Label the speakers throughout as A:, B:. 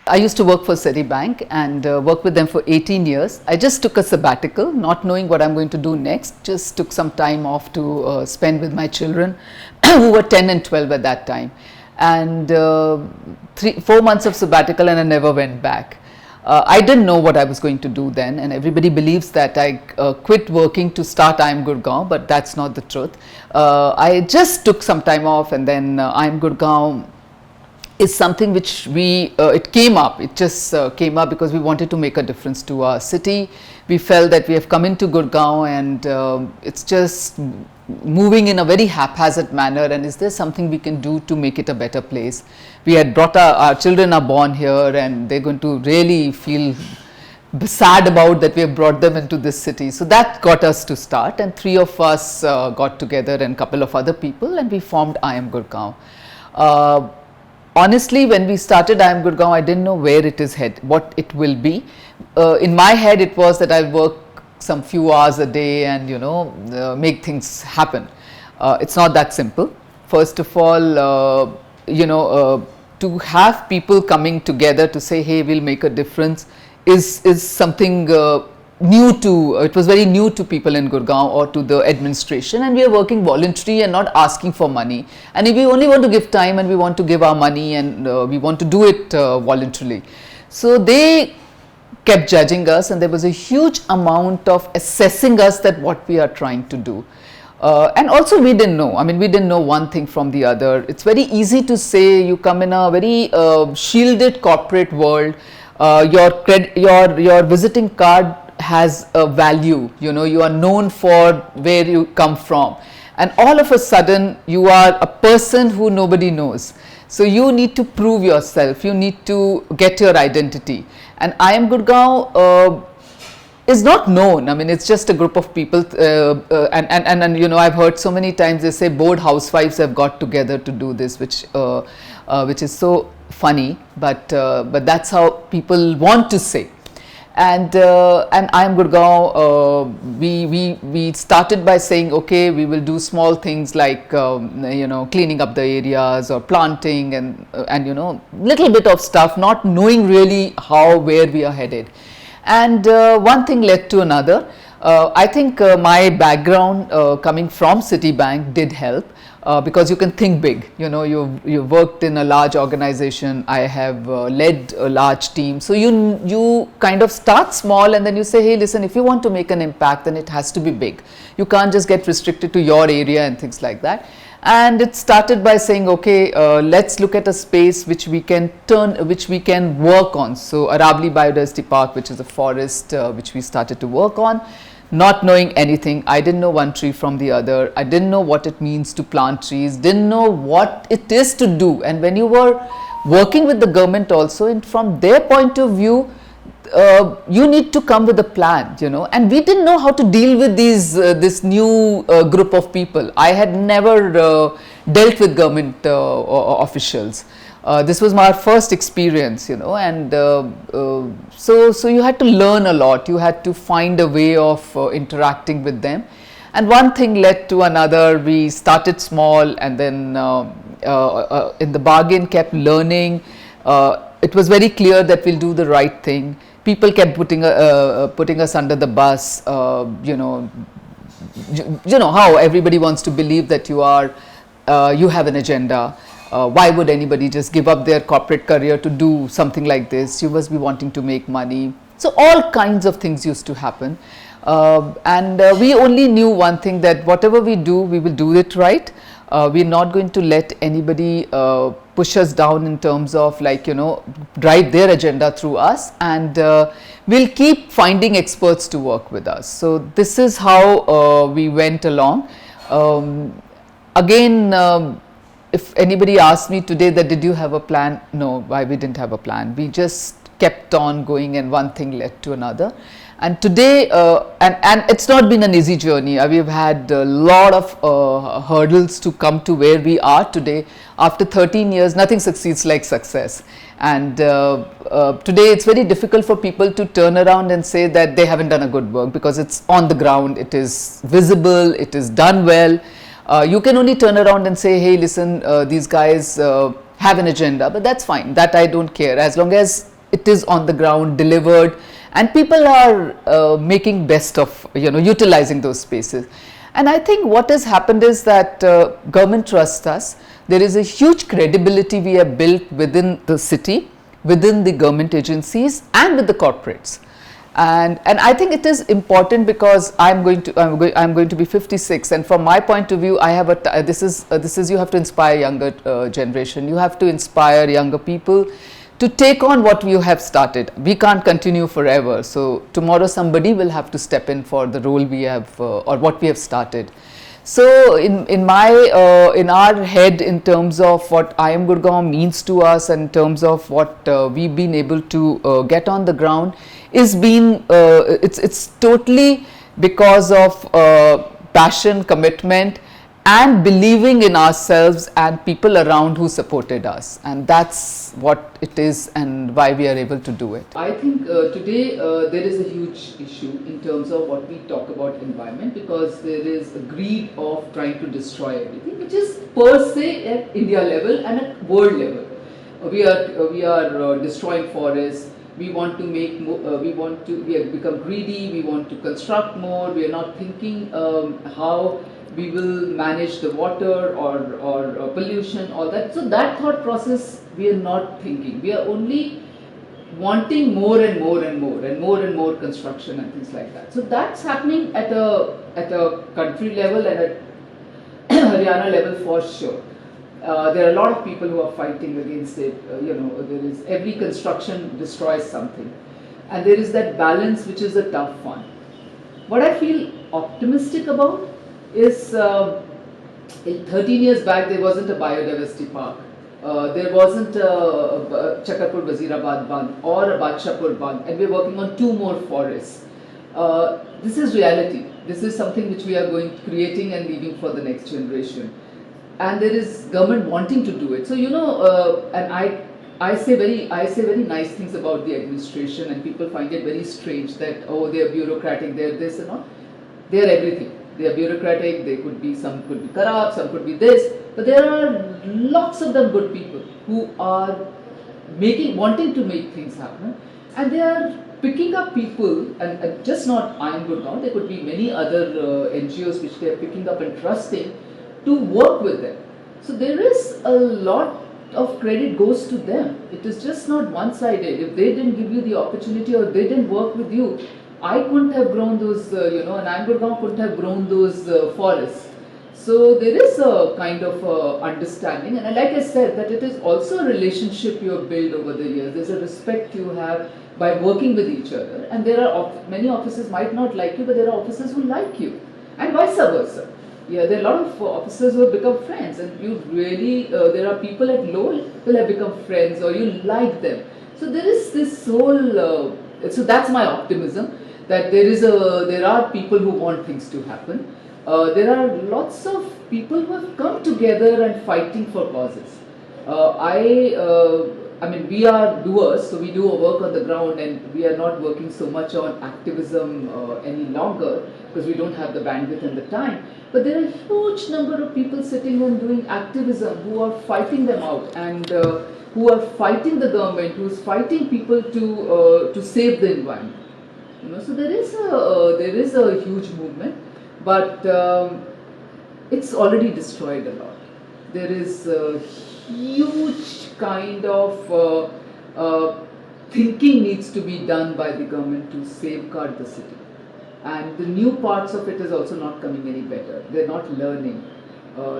A: I used to work for Citibank and worked with them for 18 years. I just took a sabbatical, not knowing what I'm going to do next. Just took some time off to spend with my children who were 10 and 12 at that time. And 4 months of sabbatical, and I never went back. I didn't know what I was going to do then, and everybody believes that I quit working to start I Am Gurgaon, but that's not the truth. I just took some time off, and then I Am Gurgaon is something which it came up. It just came up because we wanted to make a difference to our city. We felt that we have come into Gurgaon and it's just moving in a very haphazard manner, and is there something we can do to make it a better place? We had brought our children are born here, and they're going to really feel sad about that we have brought them into this city. So that got us to start, and 3 of us got together and a couple of other people, and we formed I Am Gurgaon. Honestly, when we started I Am Gurgaon, I didn't know where it is what it will be. In my head, it was that I'll work some few hours a day and make things happen. It's not that simple. First of all, to have people coming together to say, hey, we'll make a difference is something it was very new to people in Gurgaon or to the administration, and we are working voluntary and not asking for money. And if we only want to give time and we want to give our money and we want to do it voluntarily. So they kept judging us, and there was a huge amount of assessing us that what we are trying to do. And also we didn't know, we didn't know one thing from the other. It's very easy to say you come in a very shielded corporate world, your visiting card has a value, you are known for where you come from, and all of a sudden you are a person who nobody knows. So you need to prove yourself, you need to get your identity. And I Am Gurgaon is not known. It's just a group of people, and I've heard so many times they say bored housewives have got together to do this, which is so funny, but that's how people want to say. And I Am Gurgaon, we started by saying, okay, we will do small things like cleaning up the areas or planting and little bit of stuff, not knowing really where we are headed. And one thing led to another. I think my background coming from Citibank did help. Because you can think big, you've worked in a large organization. I have led a large team. So you kind of start small, and then you say, hey, listen, if you want to make an impact, then it has to be big. You can't just get restricted to your area and things like that. And it started by saying, okay, let's look at a space which we can work on. So Aravali Biodiversity Park, which is a forest which we started to work on. Not knowing anything, I didn't know one tree from the other. I didn't know what it means to plant trees, didn't know what it is to do. And when you were working with the government also, and from their point of view, you need to come with a plan, and we didn't know how to deal with this new group of people. I had never dealt with government officials. This was my first experience, and so you had to learn a lot. You had to find a way of interacting with them, and one thing led to another. We started small, and then in the bargain kept learning. It was very clear that we'll do the right thing. People kept putting us under the bus. You know how everybody wants to believe that you have an agenda. Why would anybody just give up their corporate career to do something like this? You must be wanting to make money. So all kinds of things used to happen. And we only knew one thing, that whatever we do, we will do it right. We're not going to let anybody push us down in terms of drive their agenda through us, and we'll keep finding experts to work with us. So this is how we went along. Again, if anybody asked me today that did you have a plan? No, why we didn't have a plan. We just kept on going, and one thing led to another. And today, and it's not been an easy journey. We've had a lot of hurdles to come to where we are today. After 13 years, nothing succeeds like success. And today it's very difficult for people to turn around and say that they haven't done a good work, because it's on the ground, it is visible, it is done well. You can only turn around and say, hey, listen, these guys have an agenda, but that's fine. That I don't care. As long as it is on the ground, delivered, and people are making best of, utilizing those spaces. And I think what has happened is that government trusts us. There is a huge credibility we have built within the city, within the government agencies, and with the corporates. And I think it is important, because I'm going to be 56, and from my point of view, I have this is you have to inspire younger generation. You have to inspire younger people to take on what you have started. We can't continue forever, so tomorrow somebody will have to step in for the role we have or what we have started. So in our head, in terms of what I Am Gurgaon means to us, and in terms of what we've been able to get on the ground, is it's totally because of passion, commitment, and believing in ourselves and people around who supported us, and that's what it is and why we are able to do it. I think today there is a huge issue in terms of what we talk about environment, because there is a greed of trying to destroy everything, which is per se at India level and at world level. We are destroying forests. We want to make we have become greedy. We want to construct more. We are not thinking how we will manage the water or pollution, all that. So that thought process we are not thinking. We are only wanting more and more and more and more and more construction and things like that. So that's happening at a country level and at Haryana level for sure. There are a lot of people who are fighting against it. There is every construction destroys something, and there is that balance, which is a tough one. What I feel optimistic about is 13 years back there wasn't a biodiversity park. There wasn't a Chakarpur Wazirabad Bandh or a Badshahpur Bandh, and we're working on 2 more forests. This is reality. This is something which we are creating and leaving for the next generation. And there is government wanting to do it. So and I say very nice things about the administration, and people find it very strange that, oh, they are bureaucratic, they are this and all. They are everything. They are bureaucratic. Some could be corrupt, some could be this, but there are lots of them good people who are wanting to make things happen, and they are picking up people, and just not I Am Gurgaon. There could be many other NGOs which they are picking up and trusting to work with them. So there is a lot of credit goes to them. It is just not one-sided. If they didn't give you the opportunity or they didn't work with you, I couldn't have grown those, and I Am Gurgaon couldn't have grown those forests. So there is a kind of understanding, and like I said, that it is also a relationship you have built over the years. There's a respect you have by working with each other, and there are many officers might not like you, but there are officers who like you, and vice versa. Yeah, there are a lot of officers who have become friends, and you really, there are people at low level who have become friends, or you like them. So there is this whole, so that's my optimism, that there are people who want things to happen. There are lots of people who have come together and fighting for causes. I mean, we are doers, so we do our work on the ground, and we are not working so much on activism any longer, because we don't have the bandwidth and the time. But there are a huge number of people sitting and doing activism who are fighting them out, and who are fighting the government, who is fighting people to save the environment. So there is a huge movement, but it's already destroyed a lot. There is a huge kind of thinking needs to be done by the government to safeguard the city. And the new parts of it is also not coming any better. They're not learning.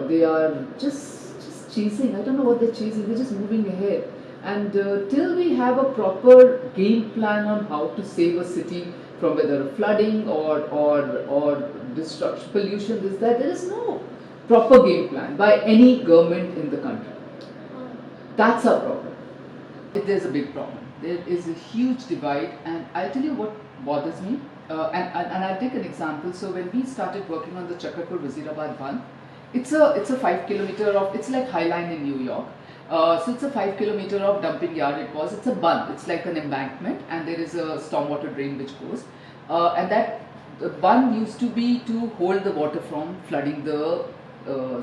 A: They are just chasing. I don't know what they're chasing. They're just moving ahead. And till we have a proper game plan on how to save a city from whether flooding or destruction, pollution, there is no proper game plan by any government in the country. That's our problem. There's a big problem. There is a huge divide, and I'll tell you what bothers me. And I'll take an example. So when we started working on the Chakarpur Wazirabad Bandh, it's a 5 kilometer of, it's like High Line in New York. So it's a 5 kilometer of dumping yard. It's a bandh. It's like an embankment, and there is a stormwater drain which goes. And that bandh used to be to hold the water from flooding the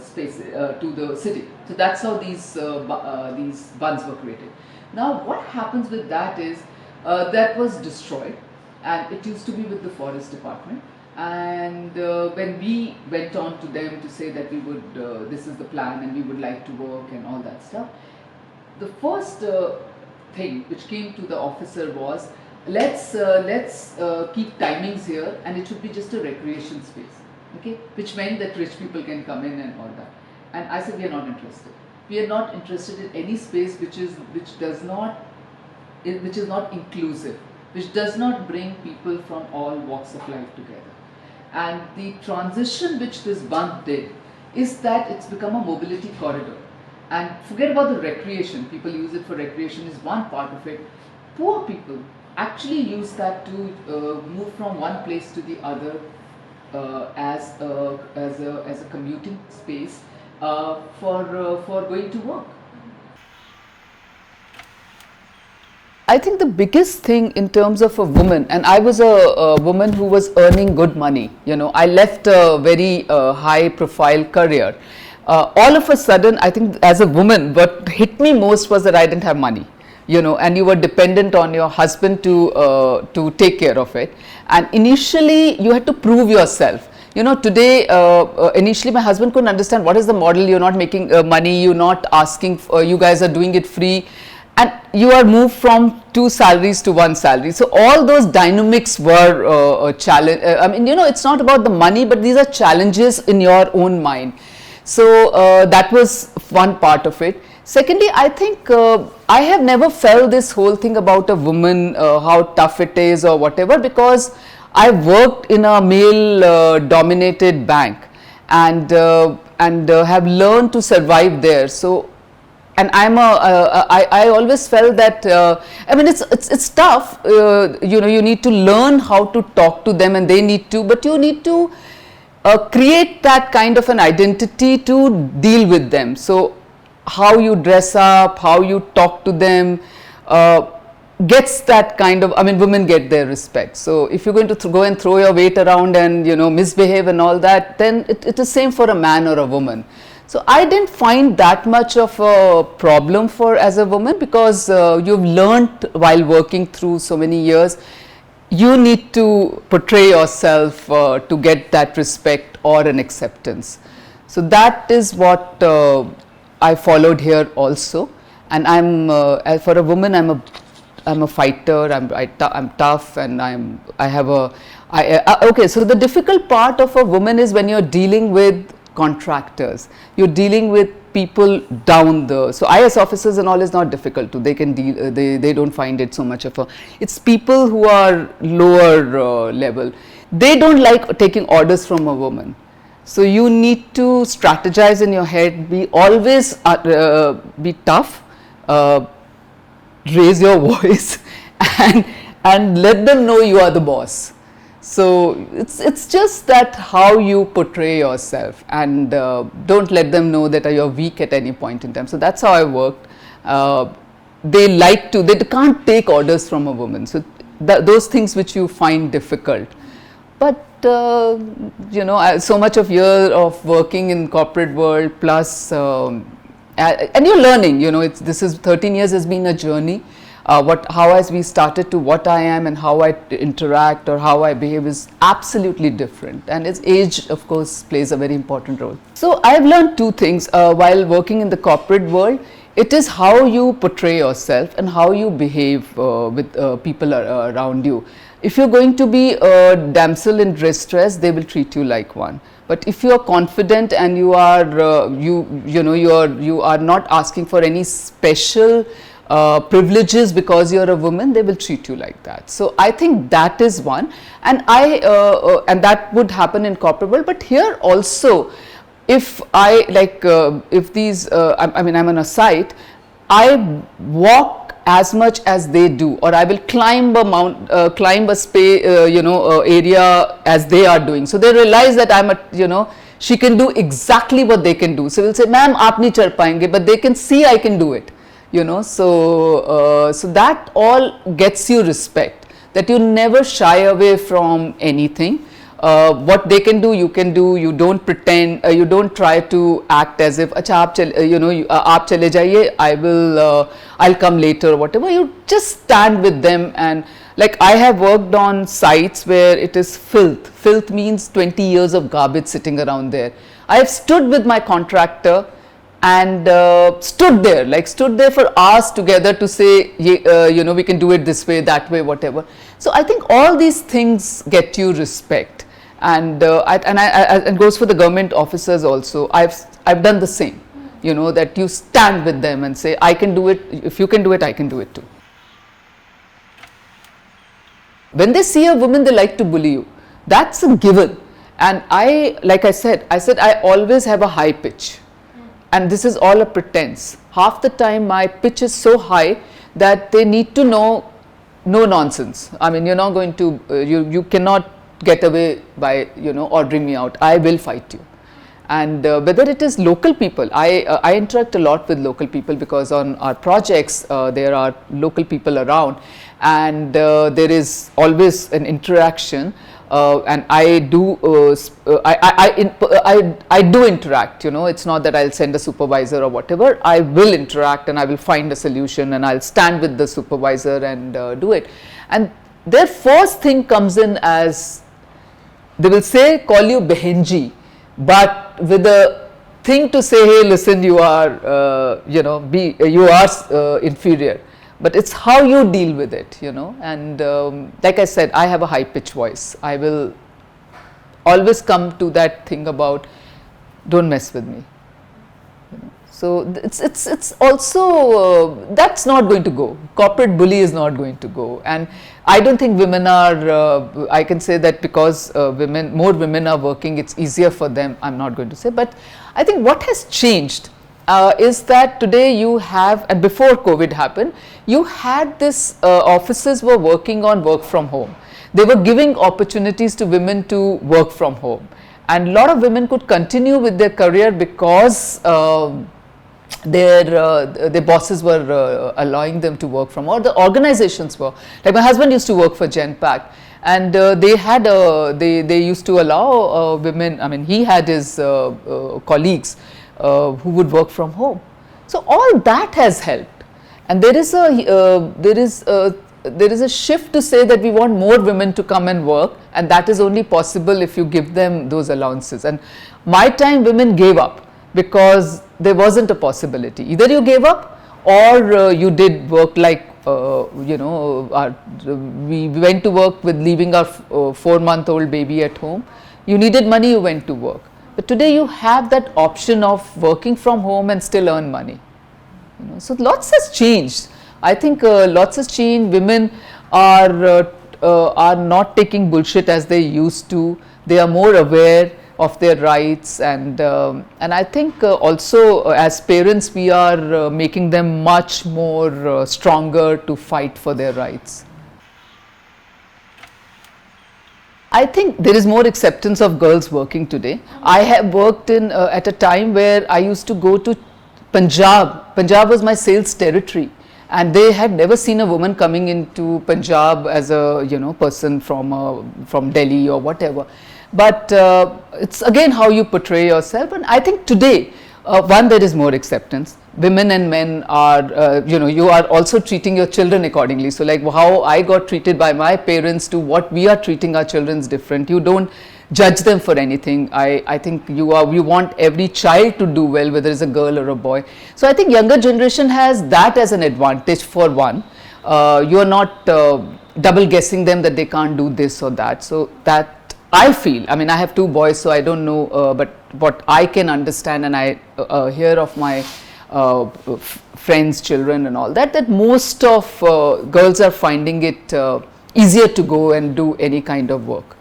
A: space to the city. So that's how these bandhs were created. Now what happens with that is, that was destroyed, and it used to be with the forest department. And when we went on to them to say that we would, this is the plan and we would like to work and all that stuff, the first thing which came to the officer was, let's keep timings here, and it should be just a recreation space, okay, which meant that rich people can come in and all that. And I said, we are not interested. We are not interested in any space which is not inclusive, which does not bring people from all walks of life together. And the transition which this Bandh did is that it's become a mobility corridor. And forget about the recreation, people use it for recreation is one part of it. Poor people actually use that to move from one place to the other as a commuting space for going to work. I think the biggest thing in terms of a woman, and I was a woman who was earning good money, you know, I left a very high profile career. All of a sudden, I think as a woman, what hit me most was that I didn't have money, you know, and you were dependent on your husband to take care of it. And initially, you had to prove yourself. You know, today, initially my husband couldn't understand what is the model, you're not making money, you're not asking, you guys are doing it free. And you are moved from 2 salaries to 1 salary. So all those dynamics were a challenge. I mean, you know, it's not about the money, but these are challenges in your own mind. So that was one part of it. Secondly, I think I have never felt this whole thing about a woman, how tough it is or whatever, because I worked in a male dominated bank and have learned to survive there. So, and I always felt that, I mean, it's tough, you know, you need to learn how to talk to them and they need to, but you need to create that kind of an identity to deal with them. So how you dress up, how you talk to them, gets that kind of, I mean, women get their respect. So if you're going to go and throw your weight around and, you know, misbehave and all that, then it is same for a man or a woman. So I didn't find that much of a problem as a woman, because you've learned while working through so many years, you need to portray yourself to get that respect or an acceptance. So that is what I followed here also. And for a woman, I'm a fighter. I'm tough, and okay. So the difficult part of a woman is when you're dealing with contractors, you're dealing with people down the, so IS officers and all is not difficult to, they can deal, they don't find it so much of a, it's people who are lower level, they don't like taking orders from a woman. So you need to strategize in your head, be always be tough, raise your voice and let them know you are the boss. So it's just that how you portray yourself, and don't let them know that you're weak at any point in time. So that's how I worked. They can't take orders from a woman. So those things which you find difficult. But you know, so much of year of working in corporate world plus, and you're learning. You know, this is 13 years has been a journey. How as we started to what I am and how I interact or how I behave is absolutely different, and its age of course plays a very important role. So I've learned 2 things while working in the corporate world. It is how you portray yourself and how you behave with people around you. If you're going to be a damsel in distress, they will treat you like one. But if you are confident and you are you are not asking for any special privileges because you're a woman, they will treat you like that. So I think that is one, and and that would happen in corporate world. But here also, if I like, if these, I mean, I'm on a site, I walk as much as they do, or I will climb a climb a space, area as they are doing. So they realize that I'm she can do exactly what they can do. So we'll say, ma'am, aap nahi chal payenge, but they can see I can do it. So that all gets you respect, that you never shy away from anything. what they can do, you can do. You don't pretend, you don't try to act as if, acha, aap aap chale jaiye, I'll come later or whatever. You just stand with them. And like I have worked on sites where it is filth. Filth means 20 years of garbage sitting around there. I have stood with my contractor and stood there for hours together to say, we can do it this way, that way, whatever. So I think all these things get you respect, and and goes for the government officers also. I've done the same, that you stand with them and say, I can do it. If you can do it, I can do it too. When they see a woman, they like to bully you. That's a given. And like I said, I always have a high pitch. And this is all a pretense. Half the time my pitch is so high that they need to know no nonsense. I mean, you're not going to, you cannot get away by, ordering me out. I will fight you. And whether it is local people, I interact a lot with local people, because on our projects there are local people around, and there is always an interaction. And I do I do interact. It's not that I'll send a supervisor or whatever. I will interact and I will find a solution, and I'll stand with the supervisor and do it. And their first thing comes in as, they will say, call you behenji, but with a thing to say, hey, listen, you are inferior. But it's how you deal with it, and like I said, I have a high pitch voice. I will always come to that thing about, don't mess with me. So it's also, that's not going to go. Corporate bully is not going to go. And I don't think women are, I can say that because more women are working, it's easier for them. I'm not going to say, but I think what has changed is that today you have, and before COVID happened, you had this, offices were working on work from home. They were giving opportunities to women to work from home. And a lot of women could continue with their career because their bosses were allowing them to work from, or the organizations were. Like my husband used to work for Genpact, and they had they used to allow women, I mean, he had his colleagues who would work from home. So all that has helped, and there is a shift to say that we want more women to come and work, and that is only possible if you give them those allowances. And my time, women gave up because there wasn't a possibility. Either you gave up or you did work like we went to work with leaving our 4-month-old baby at home. You needed money, you went to work. But today you have that option of working from home and still earn money. So lots has changed. I think lots has changed. Women are not taking bullshit as they used to. They are more aware of their rights, and I think also as parents we are making them much more stronger to fight for their rights. I think there is more acceptance of girls working today. I have worked in at a time where I used to go to Punjab. Punjab was my sales territory, and they had never seen a woman coming into Punjab as a person from Delhi or whatever. But it's again how you portray yourself, and I think today there is more acceptance. Women and men are, you are also treating your children accordingly. So like how I got treated by my parents to what we are treating our children is different. You don't judge them for anything. I think you want every child to do well, whether it's a girl or a boy. So I think younger generation has that as an advantage for one. You are not double guessing them that they can't do this or that. So that I feel, I mean, I have 2 boys, so I don't know, but what I can understand, and I hear of my friends' children and all that, that most of girls are finding it easier to go and do any kind of work.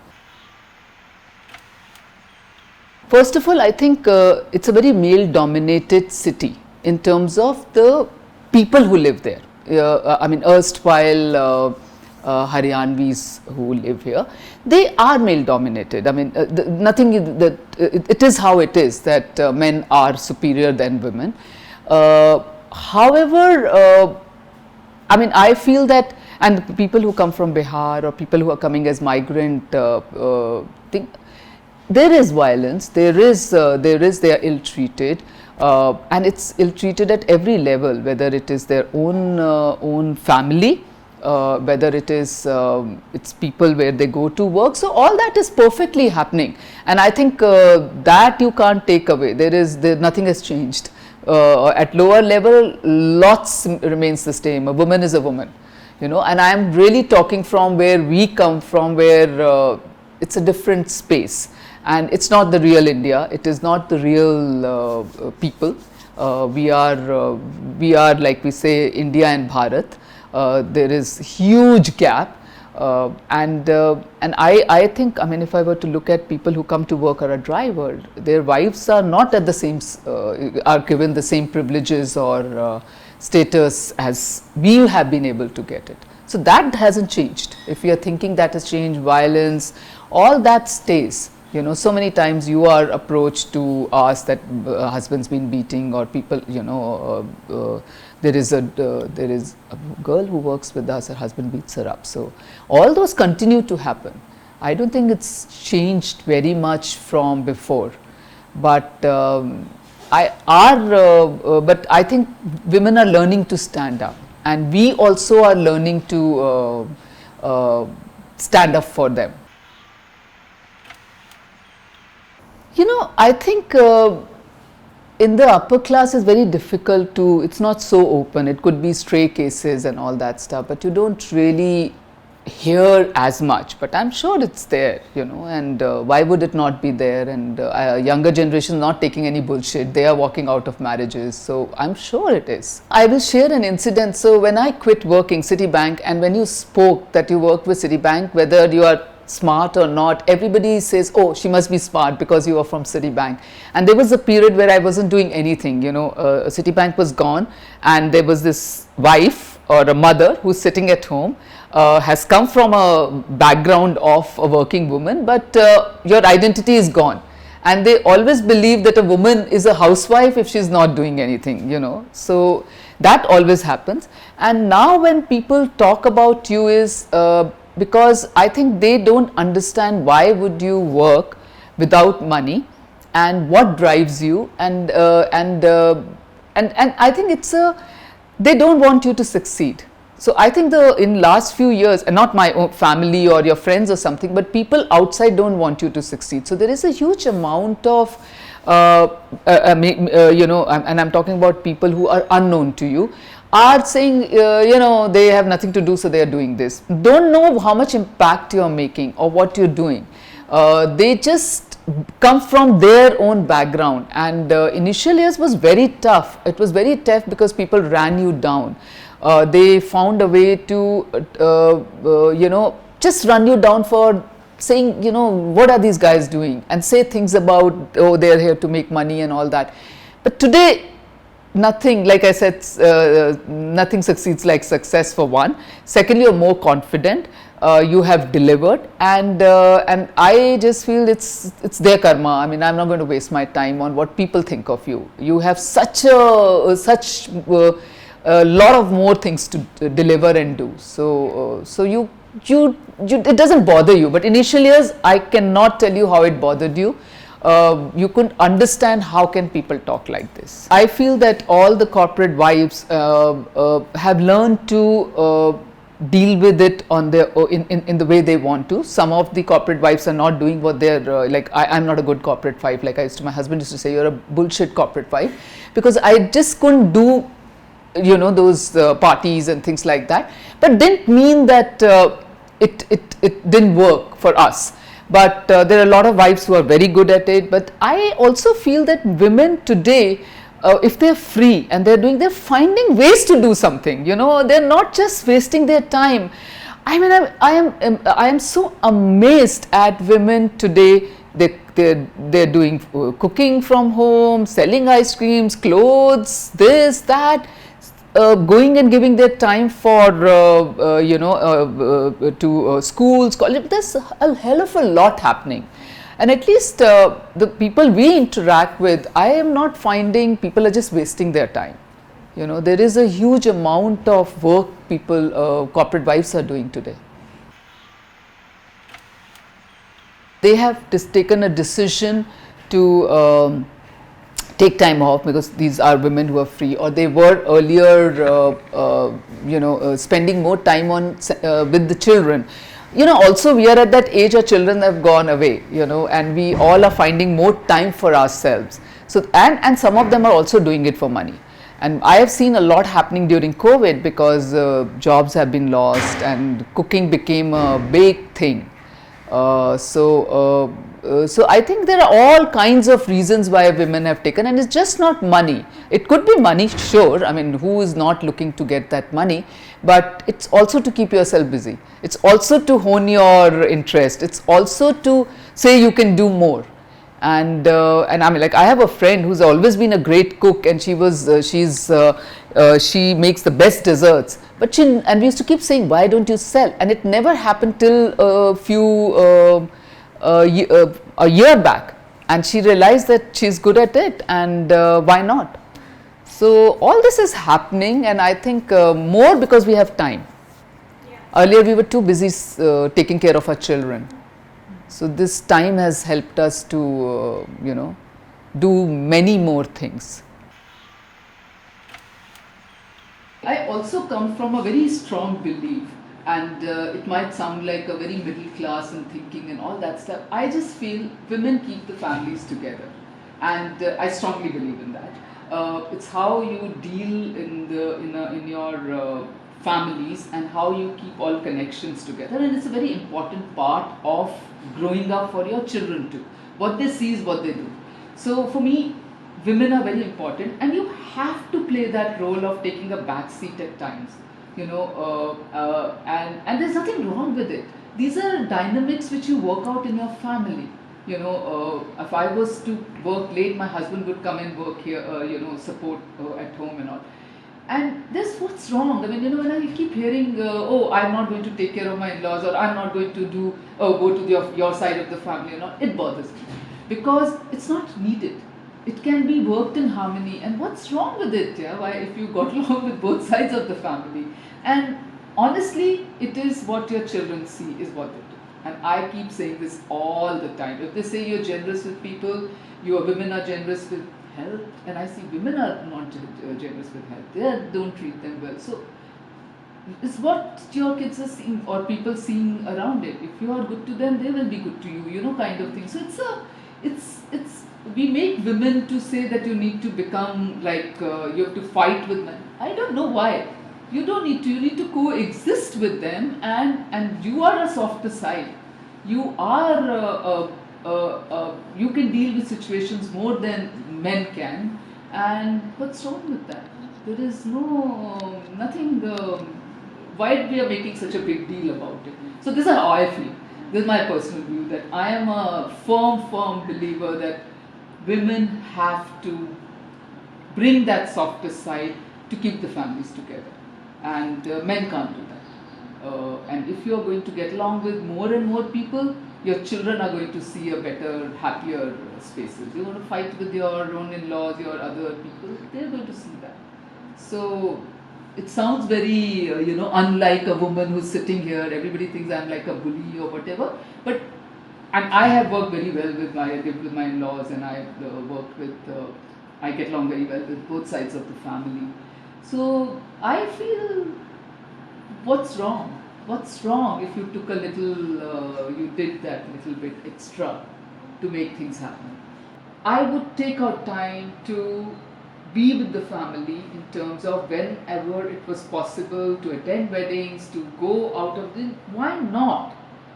A: First of all, I think it's a very male-dominated city in terms of the people who live there. I mean, erstwhile Haryanvis who live here, they are male dominated. I mean, it is how it is that men are superior than women. However, I mean, I feel that and people who come from Bihar or people who are coming as migrant thing, there is violence, there is they are ill treated, and it's ill treated at every level, whether it is their own family, whether it is it's people where they go to work. So all that is perfectly happening, and I think that you can't take away. Nothing has changed. At lower level, lots remains the same. A woman is a woman, and I am really talking from where we come from, where it's a different space, and it's not the real India. It is not the real people. We are like we say India and Bharat. There is huge gap, and I think, I mean, if I were to look at people who come to work or a driver, their wives are not at the same are given the same privileges or status as we have been able to get it. So that hasn't changed. If you are thinking that has changed, violence, all that stays. So many times you are approached to ask that husband's been beating, or people, there is a girl who works with us, her husband beats her up. So all those continue to happen. I don't think it's changed very much from before, but I think women are learning to stand up, and we also are learning to stand up for them. I think in the upper class it's very difficult to, it's not so open. It could be stray cases and all that stuff, but you don't really hear as much. But I'm sure it's there, and why would it not be there? And younger generation not taking any bullshit. They are walking out of marriages. So I'm sure it is. I will share an incident. So when I quit working Citibank, and when you spoke that you worked with Citibank, whether you are smart or not, everybody says, oh, she must be smart because you are from Citibank. And there was a period where I wasn't doing anything, Citibank was gone, and there was this wife or a mother who's sitting at home, has come from a background of a working woman, but your identity is gone. And they always believe that a woman is a housewife if she's not doing anything, So that always happens. And now when people talk about you is because I think they don't understand why would you work without money, and what drives you, and I think it's they don't want you to succeed. So I think in last few years, and not my own family or your friends or something, but people outside don't want you to succeed. So there is a huge amount of and I'm talking about people who are unknown to you, are saying, they have nothing to do, so they are doing this. Don't know how much impact you are making or what you're doing. They just come from their own background, and initial years was very tough. It was very tough because people ran you down. They found a way to, just run you down for saying, what are these guys doing, and say things about, oh, they're here to make money and all that. But today, nothing, like I said, nothing succeeds like success, for one. Secondly, you're more confident, you have delivered, and I just feel it's their karma. I mean, I'm not going to waste my time on what people think of you. You have such a lot of more things to deliver and do. So it doesn't bother you. But initial years, I cannot tell you how it bothered you. You couldn't understand how can people talk like this. I feel that all the corporate wives have learned to deal with it on their in the way they want to. Some of the corporate wives are not doing what they're like. I'm not a good corporate wife. Like my husband used to say, you're a bullshit corporate wife, because I just couldn't do those parties and things like that. But didn't mean that it didn't work for us. But there are a lot of wives who are very good at it. But I also feel that women today, if they're free and they're finding ways to do something. They're not just wasting their time. I mean, I am so amazed at women today. They're doing cooking from home, selling ice creams, clothes, this, that. Going and giving their time for to schools, college. There's a hell of a lot happening, and at least the people we interact with, I am not finding people are just wasting their time. You know, there is a huge amount of work people, corporate wives are doing today. They have taken a decision to take time off because these are women who are free, or they were earlier spending more time on with the children. You know, also we are at that age our children have gone away, you know, and we all are finding more time for ourselves. So and some of them are also doing it for money. And I have seen a lot happening during COVID because jobs have been lost and cooking became a big thing. So I think there are all kinds of reasons why women have taken, and it's just not money. It could be money, sure. I mean, who is not looking to get that money? But it's also to keep yourself busy. It's also to hone your interest. It's also to say you can do more. And I mean, like, I have a friend who's always been a great cook, and she makes the best desserts. But we used to keep saying, why don't you sell? And it never happened till a year back, and she realized that she's good at it, and why not? So all this is happening, and I think more because we have time. Earlier we were too busy taking care of our children. So this time has helped us to, do many more things. I also come from a very strong belief, and it might sound like a very middle class and thinking and all that stuff. I just feel women keep the families together, and I strongly believe in that. It's how you deal in your families, and how you keep all connections together, and it's a very important part of growing up for your children too. What they see is what they do. So for me, women are very important, and you have to play that role of taking a back seat at times, and there's nothing wrong with it. These are dynamics which you work out in your family. If I was to work late, my husband would come and work here, support at home and all. And this, what's wrong? I mean, when I keep hearing, I'm not going to take care of my in-laws, or I'm not going to go to your side of the family, it bothers me. Because it's not needed. It can be worked in harmony. And what's wrong with it? Yeah? Why, if you got along with both sides of the family? And honestly, it is what your children see is what they do. And I keep saying this all the time. If they say you're generous with people, your women are generous with health, and I see women are not generous with health. They don't treat them well. So it's what your kids are seeing, or people seeing around it. If you are good to them, they will be good to you, kind of thing. So we make women to say that you need to become like, you have to fight with men. I don't know why. You don't need to. You need to coexist with them, and you are a softer side. You are you can deal with situations more than men can, and what's wrong with that? There is nothing. Why we are making such a big deal about it? So this is how I feel. This is my personal view, that I am a firm believer that women have to bring that softer side to keep the families together, and men can't do that. And if you are going to get along with more and more people, your children are going to see a better, happier spaces. You want to fight with your own in-laws, your other people, they're going to see that. So it sounds very, unlike a woman who's sitting here. Everybody thinks I'm like a bully or whatever. But and I have worked very well with my in-laws, and I worked with. I get along very well with both sides of the family. So I feel, what's wrong? What's wrong if you took a little, you did that little bit extra to make things happen? I would take out time to be with the family in terms of whenever it was possible, to attend weddings, to go out of the. Why not?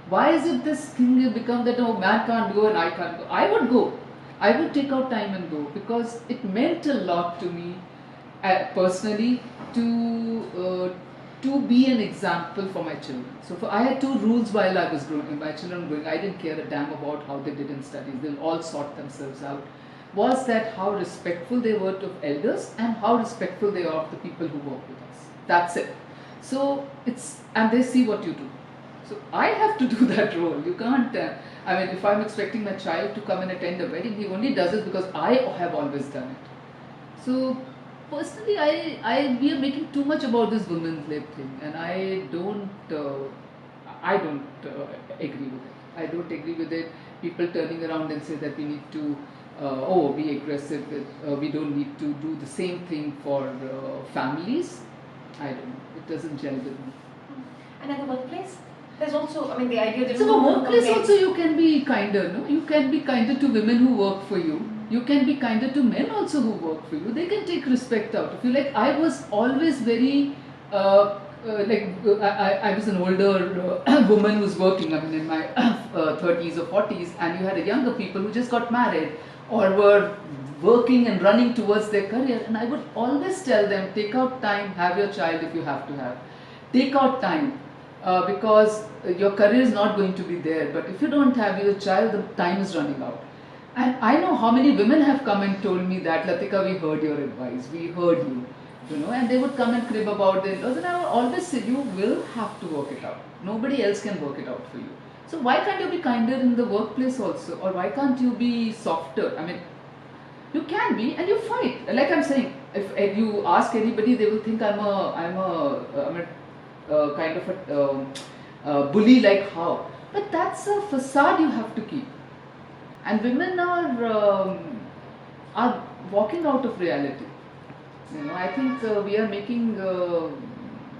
A: Why is it this thing has become that, man can't go and I can't go? I would go. I would take out time and go, because it meant a lot to me personally to be an example for my children. So I had two rules while I was growing, my children growing. I didn't care a damn about how they did in studies. They'll all sort themselves out. Was that how respectful they were of elders, and how respectful they are of the people who work with us. That's it. So and they see what you do. So I have to do that role. You can't, if I'm expecting my child to come and attend a wedding, he only does it because I have always done it. So personally, we are making too much about this women's lib thing, and I don't agree with it. I don't agree with it. People turning around and say that we need to, be aggressive. We don't need to do the same thing for families. I don't know. It doesn't gel with me.
B: And at the workplace, there's also, I mean, the idea that
A: so the workplace also you can be kinder. No, you can be kinder to women who work for you. You can be kinder to men also who work for you. They can take respect out of you. Like I was always very. I was an older woman who's working, I mean in my 30s or 40s, and you had younger people who just got married or were working and running towards their career, and I would always tell them, take out time, have your child if you have to have. Take out time because your career is not going to be there, but if you don't have your child, the time is running out. And I know how many women have come and told me that, Latika, we heard your advice, we heard you. And they would come and crib about their in-laws, and I would always say, you will have to work it out. Nobody else can work it out for you. So why can't you be kinder in the workplace also, or why can't you be softer? I mean, you can be, and you fight. Like I'm saying, if you ask anybody, they will think I'm a kind of a bully. Like how? But that's a facade you have to keep. And women are walking out of reality. I think we are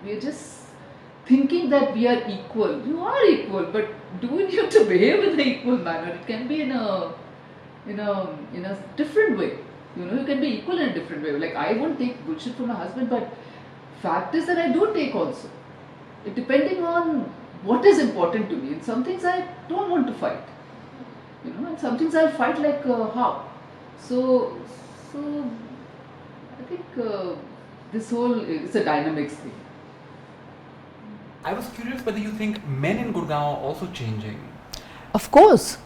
A: we are just thinking that we are equal. You are equal, but do we need to behave in an equal manner? It can be in a different way. You can be equal in a different way. Like I won't take bullshit from my husband, but fact is that I do take also. It depending on what is important to me. And some things I don't want to fight. And some things I'll fight like how. So. I think this whole is a dynamics thing.
C: I was curious whether you think men in Gurgaon are also changing.
A: Of course,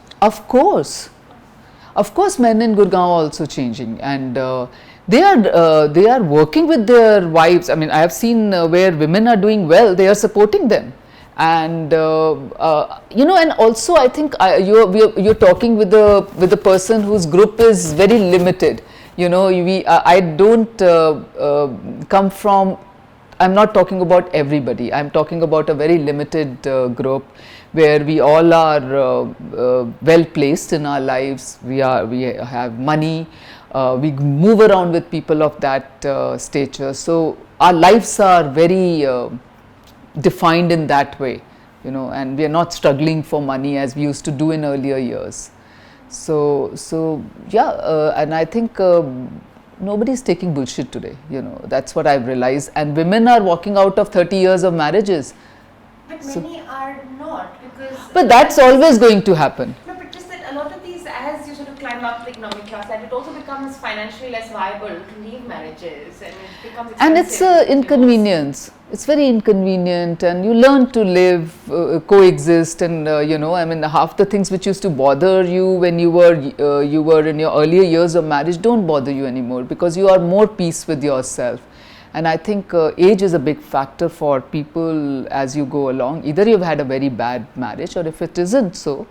A: men in Gurgaon are also changing, and they are working with their wives. I mean, I have seen where women are doing well; they are supporting them, and and also I think you're talking with the person whose group is very limited. I don't come from, I'm not talking about everybody, I'm talking about a very limited group where we all are well placed in our lives, we have money, we move around with people of that stature, so our lives are very defined in that way, and we are not struggling for money as we used to do in earlier years. So yeah, and I think nobody is taking bullshit today. That's what I've realized. And women are walking out of 30 years of marriages.
B: But many are not, because.
A: But that's always going to happen.
B: No, but just that a lot of these, as you sort of climb up the economic class, that it also becomes financially less viable to leave marriages, and it becomes expensive.
A: And it's an inconvenience. It's very inconvenient, and you learn to live, coexist, and I mean, half the things which used to bother you when you were in your earlier years of marriage don't bother you anymore, because you are more peace with yourself. And I think age is a big factor for people as you go along. Either you've had a very bad marriage, or if it isn't so,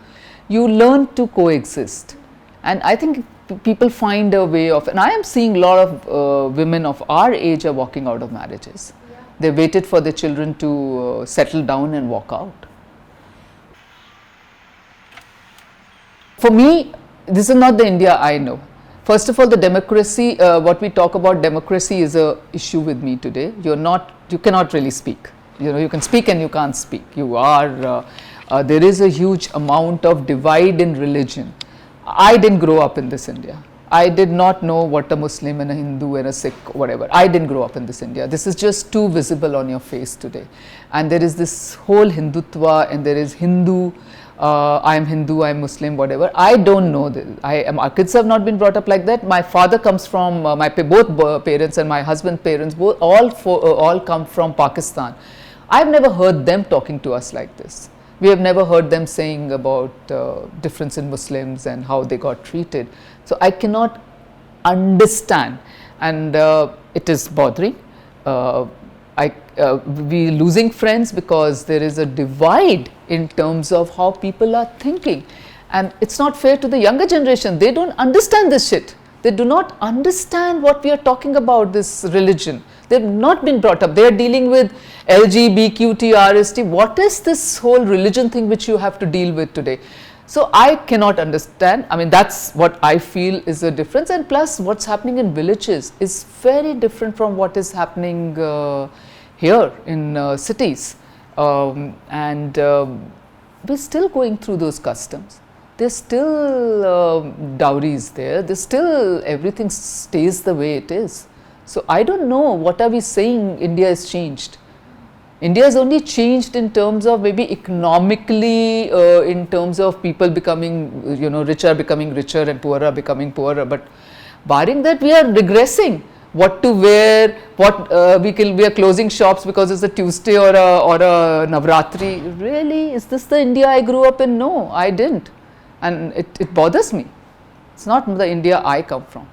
A: you learn to coexist. And I think people find a way of, and I am seeing a lot of women of our age are walking out of marriages. They waited for their children to settle down and walk out. For me, this is not the India I know. First of all, the democracy, what we talk about democracy is a issue with me today. You cannot really speak. You can speak and you can't speak. There is a huge amount of divide in religion. I didn't grow up in this India. I did not know what a Muslim and a Hindu and a Sikh, whatever. I didn't grow up in this India. This is just too visible on your face today. And there is this whole Hindutva, and there is Hindu, I'm Hindu, I'm Muslim, whatever. I don't know this. Our kids have not been brought up like that. My father comes from, both parents and my husband's parents, all come from Pakistan. I've never heard them talking to us like this. We have never heard them saying about difference in Muslims and how they got treated. So I cannot understand, and it is bothering. We losing friends because there is a divide in terms of how people are thinking, and it's not fair to the younger generation. They don't understand this shit. They do not understand what we are talking about, this religion. They have not been brought up. They are dealing with LGBTQ, RST. What is this whole religion thing which you have to deal with today? So I cannot understand. I mean, that's what I feel is a difference. And plus, what's happening in villages is very different from what is happening here in cities. We're still going through those customs. There's still dowries there. There's still, everything stays the way it is. So I don't know, what are we saying India has changed? India has only changed in terms of maybe economically, in terms of people becoming, richer becoming richer and poorer becoming poorer. But barring that, we are regressing. What to wear, what we are closing shops because it's a Tuesday or a Navratri. Really, is this the India I grew up in? No, I didn't, and it bothers me. It's not the India I come from.